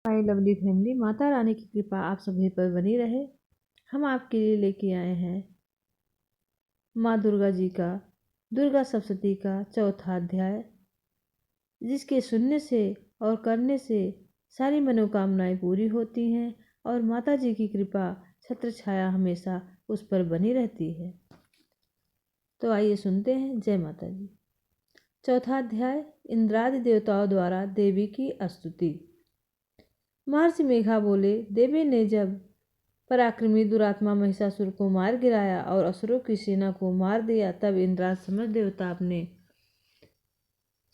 My lovely family, Mata Rani की कृपा आप सभी पर बनी रहे। हम आपके लिए लेके आए हैं माँ दुर्गा जी का दुर्गा सप्तशती का चौथा अध्याय, जिसके सुनने से और करने से सारी मनोकामनाएं पूरी होती हैं और माता जी की कृपा छत्र छाया हमेशा उस पर बनी रहती है। तो आइए सुनते हैं। जय माता दी। चौथा अध्याय, इंद्रादि देवताओं द्वारा देवी की स्तुति। महर्षि मेघा बोले, देवी ने जब पराक्रमी दुरात्मा महिषासुर को मार गिराया और असुरों की सेना को मार दिया, तब इंद्राज समस्त देवता अपने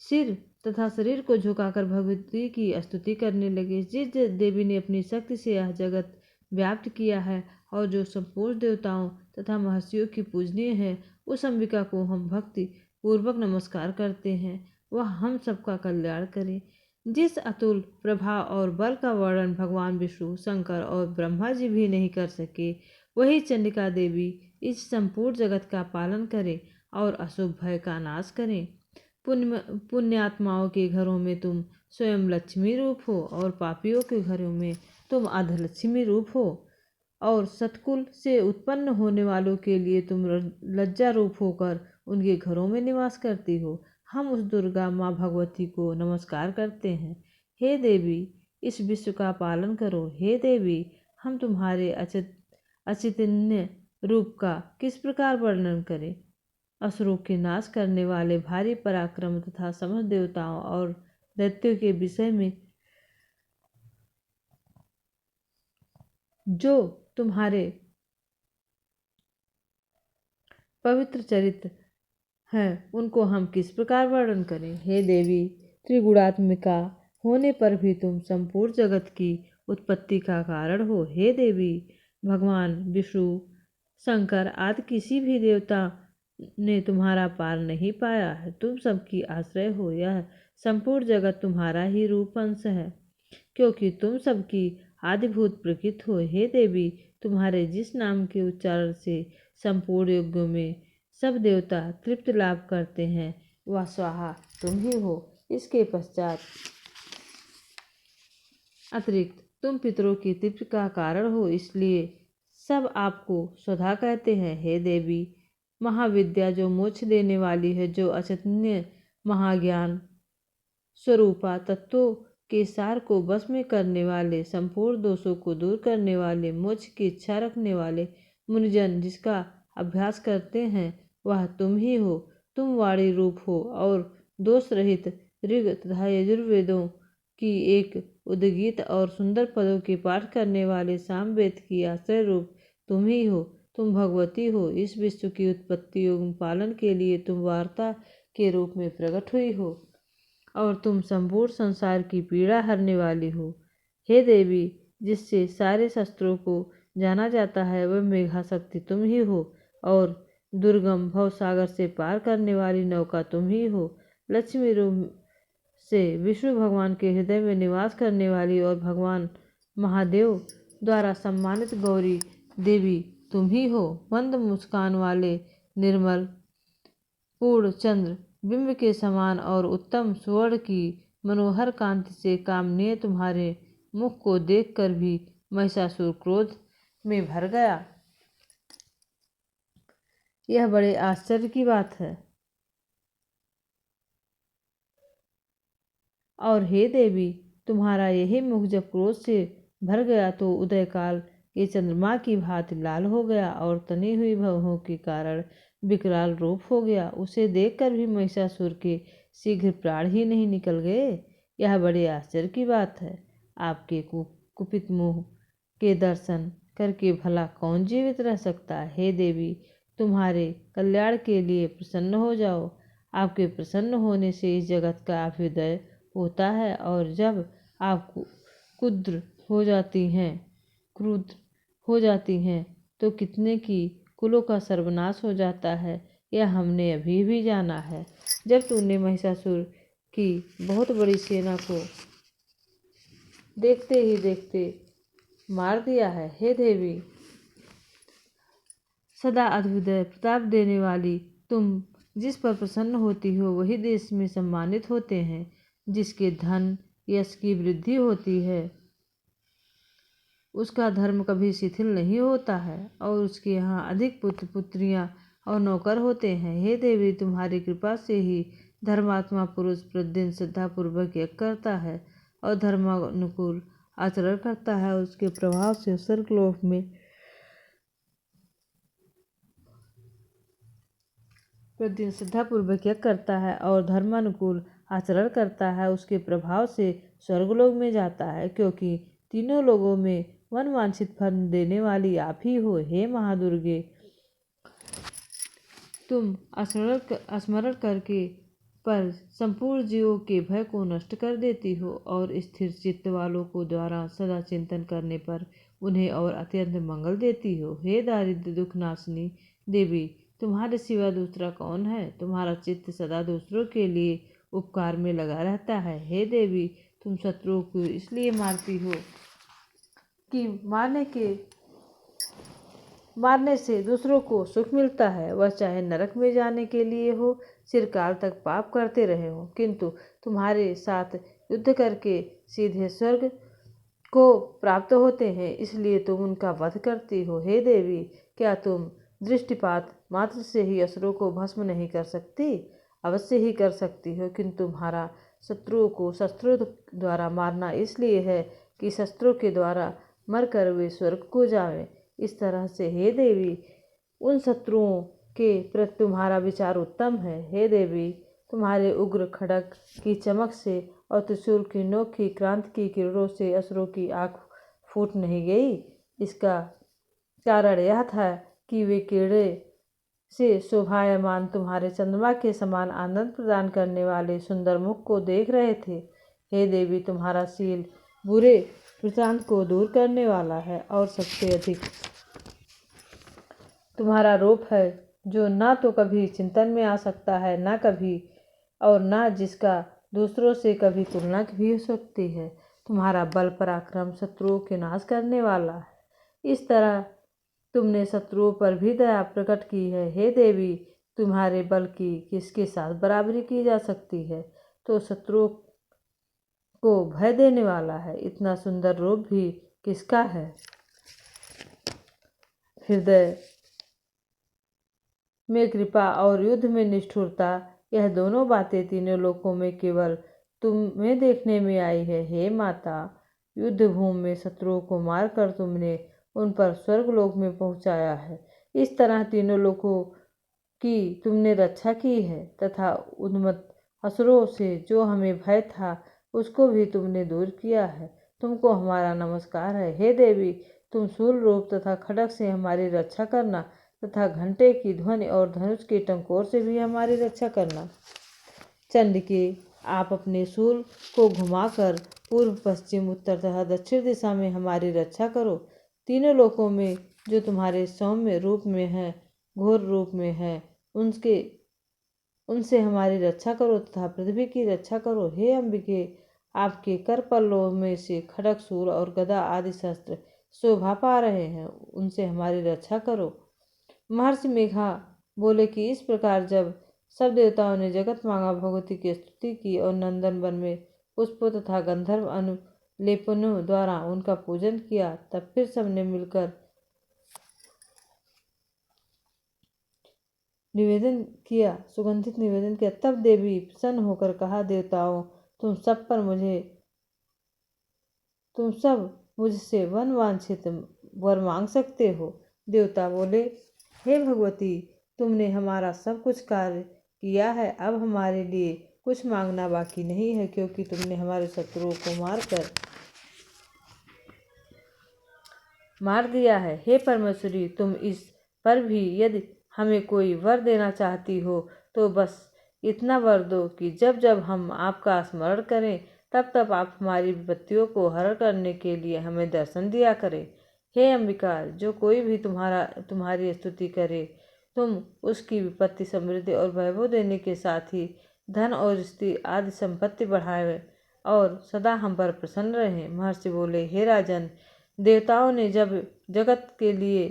सिर तथा शरीर को झुकाकर भगवती की स्तुति करने लगे। जिस देवी ने अपनी शक्ति से यह जगत व्याप्त किया है और जो संपूर्ण देवताओं तथा महर्षियों की पूजनीय है, उस अंबिका को हम भक्ति पूर्वक नमस्कार करते हैं। वह हम सबका कल्याण करे। जिस अतुल प्रभा और बल का वर्णन भगवान विष्णु, शंकर और ब्रह्मा जी भी नहीं कर सके, वही चंडिका देवी इस संपूर्ण जगत का पालन करे और अशुभ भय का नाश करे। पुण्यात्माओं के घरों में तुम स्वयं लक्ष्मी रूप हो और पापियों के घरों में तुम अधलक्ष्मी रूप हो और सतकुल से उत्पन्न होने वालों के लिए तुम लज्जा रूप होकर उनके घरों में निवास करती हो। हम उस दुर्गा माँ भगवती को नमस्कार करते हैं। हे देवी, इस विश्व का पालन करो। हे देवी, हम तुम्हारे अचिंत्य रूप का किस प्रकार वर्णन करें। असुरों के नाश करने वाले भारी पराक्रम तथा समस्त देवताओं और दैत्यों के विषय में जो तुम्हारे पवित्र चरित्र हैं, उनको हम किस प्रकार वर्णन करें। हे देवी, त्रिगुणात्मिका होने पर भी तुम संपूर्ण जगत की उत्पत्ति का कारण हो। हे देवी, भगवान विष्णु, शंकर आदि किसी भी देवता ने तुम्हारा पार नहीं पाया है। तुम सबकी आश्रय हो। यह संपूर्ण जगत तुम्हारा ही रूप अंश है, क्योंकि तुम सबकी आदिभूत प्रकृति हो। हे देवी, तुम्हारे जिस नाम के उच्चारण से संपूर्ण युगों में सब देवता तृप्ति लाभ करते हैं, वह स्वाहा तुम ही हो। इसके पश्चात अतिरिक्त तुम पितरों की तृप्ति का कारण हो, इसलिए सब आपको स्वधा कहते हैं। हे देवी, महाविद्या जो मोक्ष देने वाली है, जो अचिंत्य महाज्ञान स्वरूपा तत्वों के सार को बस में करने वाले, संपूर्ण दोषों को दूर करने वाले, मोक्ष की इच्छा रखने वाले मुनिजन जिसका अभ्यास करते हैं, वह तुम ही हो। तुम वाणी रूप हो और दोष रहित ऋग तथा यजुर्वेदों की एक उद्गीत और सुंदर पदों के पाठ करने वाले सामवेद की आश्रय रूप तुम ही हो। तुम भगवती हो। इस विश्व की उत्पत्ति एवं पालन के लिए तुम वार्ता के रूप में प्रकट हुई हो और तुम संपूर्ण संसार की पीड़ा हरने वाली हो। हे देवी, जिससे सारे शस्त्रों को जाना जाता है, वह मेघा शक्ति तुम ही हो और दुर्गम भवसागर से पार करने वाली नौका तुम ही हो। लक्ष्मी रूप से विष्णु भगवान के हृदय में निवास करने वाली और भगवान महादेव द्वारा सम्मानित गौरी देवी तुम ही हो। मंद मुस्कान वाले निर्मल पूर्ण चंद्र बिंब के समान और उत्तम स्वर्ण की मनोहर कांति से कामनीय तुम्हारे मुख को देखकर भी महिषासुर क्रोध में भर गया। यह बड़े आश्चर्य की बात है। और हे देवी, तुम्हारा यही मुख जब क्रोध से भर गया तो उदय काल के चंद्रमा की भांति लाल हो गया और तनी हुई भवों के कारण विकराल रूप हो गया। उसे देखकर भी महिषासुर के शीघ्र प्राण ही नहीं निकल गए। यह बड़े आश्चर्य की बात है। आपके कुपित मुंह के दर्शन करके भला कौन जीवित रह सकता है। हे देवी, तुम्हारे कल्याण के लिए प्रसन्न हो जाओ। आपके प्रसन्न होने से इस जगत का अभ्युदय होता है और जब आप क्रुद्ध हो जाती हैं तो कितने की कुलों का सर्वनाश हो जाता है, यह हमने अभी भी जाना है। जब तुमने महिषासुर की बहुत बड़ी सेना को देखते ही देखते मार दिया है। हे देवी, सदा अभ्युदय प्रताप देने वाली तुम जिस पर प्रसन्न होती हो, वही देश में सम्मानित होते हैं। जिसके धन यश की वृद्धि होती है, उसका धर्म कभी शिथिल नहीं होता है और उसके यहाँ अधिक पुत्र पुत्रियाँ और नौकर होते हैं। हे देवी, तुम्हारी कृपा से ही धर्मात्मा पुरुष प्रतिदिन श्रद्धापूर्वक यज्ञ करता है और धर्मानुकूल आचरण करता है। उसके प्रभाव से स्वर्गलोक में प्रतिदिन श्रद्धापूर्वक यज्ञ करता है और धर्मानुकूल आचरण करता है, उसके प्रभाव से स्वर्गलोक में जाता है, क्योंकि तीनों लोगों में मनवांछित फल देने वाली आप ही हो। हे महादुर्गे, तुम स्मरण करके पर संपूर्ण जीवों के भय को नष्ट कर देती हो और स्थिर चित्त वालों को द्वारा सदा चिंतन करने पर उन्हें और अत्यंत मंगल देती हो। हे दारिद्र्य दुख नाशिनी देवी, तुम्हारे सिवा दूसरा कौन है? तुम्हारा चित्त सदा दूसरों के लिए उपकार में लगा रहता है। हे देवी, तुम शत्रुओं को इसलिए मारती हो कि मारने से दूसरों को सुख मिलता है, वह चाहे नरक में जाने के लिए हो, चिरकाल तक पाप करते रहे हो, किंतु तुम्हारे साथ युद्ध करके सीधे स्वर्ग को प्राप्त होते हैं, इसलिए तुम उनका वध करती हो। हे देवी, क्या तुम दृष्टिपात मात्र से ही असुरों को भस्म नहीं कर सकती? अवश्य ही कर सकती हो, किंतु तुम्हारा शत्रुओं को शस्त्रों द्वारा मारना इसलिए है कि शस्त्रों के द्वारा मरकर वे स्वर्ग को जावें। इस तरह से हे देवी, उन शत्रुओं के प्रति तुम्हारा विचार उत्तम है। हे देवी, तुम्हारे उग्र खड्ग की चमक से और त्रिशूल की नोक की क्रांति की किरणों से असुरों की आँख फूट नहीं गई। इसका कारण यह था कि वे किरणें से शोभायमान तुम्हारे चंद्रमा के समान आनंद प्रदान करने वाले सुंदर मुख को देख रहे थे। हे देवी, तुम्हारा शील बुरे वृत्तांत को दूर करने वाला है और सबसे अधिक तुम्हारा रूप है, जो ना तो कभी चिंतन में आ सकता है, ना कभी और ना जिसका दूसरों से कभी तुलना भी हो सकती है। तुम्हारा बल पराक्रम शत्रुओं के नाश करने वाला है। इस तरह तुमने शत्रुओं पर भी दया प्रकट की है। हे देवी, तुम्हारे बल की किसके साथ बराबरी की जा सकती है? तो शत्रुओं को भय देने वाला है। इतना सुंदर रूप भी किसका है? हृदय में कृपा और युद्ध में निष्ठुरता, यह दोनों बातें तीनों लोकों में केवल तुम्हें देखने में आई है। हे माता, युद्ध भूमि में शत्रुओं को मारकर तुमने उन पर स्वर्गलोक में पहुंचाया है। इस तरह तीनों लोकों की तुमने रक्षा की है तथा उन्मत्त असुरों से जो हमें भय था उसको भी तुमने दूर किया है। तुमको हमारा नमस्कार है। हे देवी, तुम शूल रूप तथा खड्ग से हमारी रक्षा करना तथा घंटे की ध्वनि और धनुष के टंकोर से भी हमारी रक्षा करना। चंडिके, आप अपने शूल को घुमाकर पूर्व पश्चिम उत्तर तथा दक्षिण दिशा में हमारी रक्षा करो। तीनों लोकों में जो तुम्हारे सौम्य रूप में है, घोर रूप में है, उनसे हमारी रक्षा करो तथा पृथ्वी की रक्षा करो। हे अंबिके, आपके कर पल्लों में से खड्ग शूल और गदा आदि शस्त्र शोभा पा रहे हैं, उनसे हमारी रक्षा करो। महर्षि मेघा बोले कि इस प्रकार जब सब देवताओं ने जगत मांगा भगवती की स्तुति की और नंदन वन में पुष्पों तथा गंधर्व अनुलेपनों द्वारा उनका पूजन किया, तब फिर सबने मिलकर निवेदन किया, सुगंधित निवेदन किया। तब देवी प्रसन्न होकर कहा, देवताओं, तुम सब मुझसे वन वांछित वर मांग सकते हो। देवता बोले, हे भगवती, तुमने हमारा सब कुछ कार्य किया है, अब हमारे लिए कुछ मांगना बाकी नहीं है, क्योंकि तुमने हमारे शत्रुओं को मार दिया है। हे परमेश्वरी, तुम इस पर भी यदि हमें कोई वर देना चाहती हो तो बस इतना वर दो कि जब जब हम आपका स्मरण करें तब तब आप हमारी विपत्तियों को हरण करने के लिए हमें दर्शन दिया करें। हे अंबिका, जो कोई भी तुम्हारी स्तुति करे, तुम उसकी विपत्ति समृद्धि और वैभव देने के साथ ही धन और स्त्री आदि संपत्ति बढ़ाए और सदा हम पर प्रसन्न रहें। महर्षि बोले, हे राजन, देवताओं ने जब जगत के लिए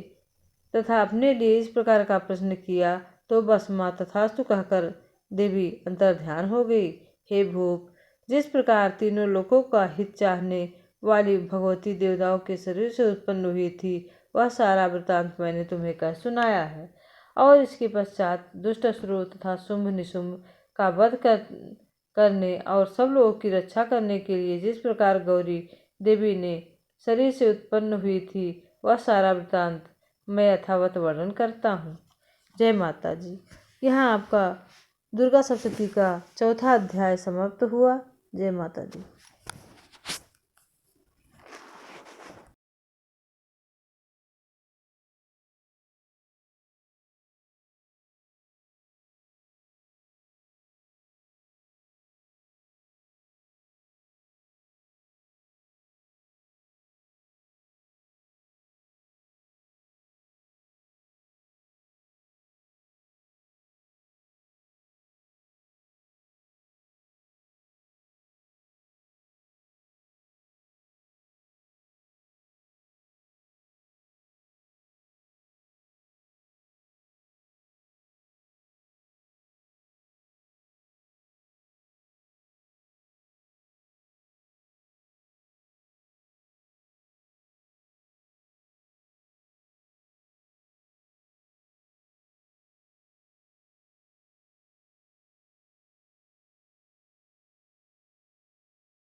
तथा अपने लिए इस प्रकार का प्रश्न किया तो बस माँ तथास्तु कहकर देवी अंतर्ध्यान हो गई। हे भूप, जिस प्रकार तीनों लोकों का हित चाहने वाली भगवती देवताओं के शरीर से उत्पन्न हुई थी, वह सारा वृतांत मैंने तुम्हें कह सुनाया है। और इसके पश्चात दुष्ट असुरों तथा शुंभ निशुंभ का वध करने और सब लोगों की रक्षा करने के लिए जिस प्रकार गौरी देवी ने शरीर से उत्पन्न हुई थी, वह सारा वृतांत मैं यथावत वर्णन करता हूँ। जय माता जी। यहाँ आपका दुर्गा सप्तशती का चौथा अध्याय समाप्त हुआ। जय माता दी।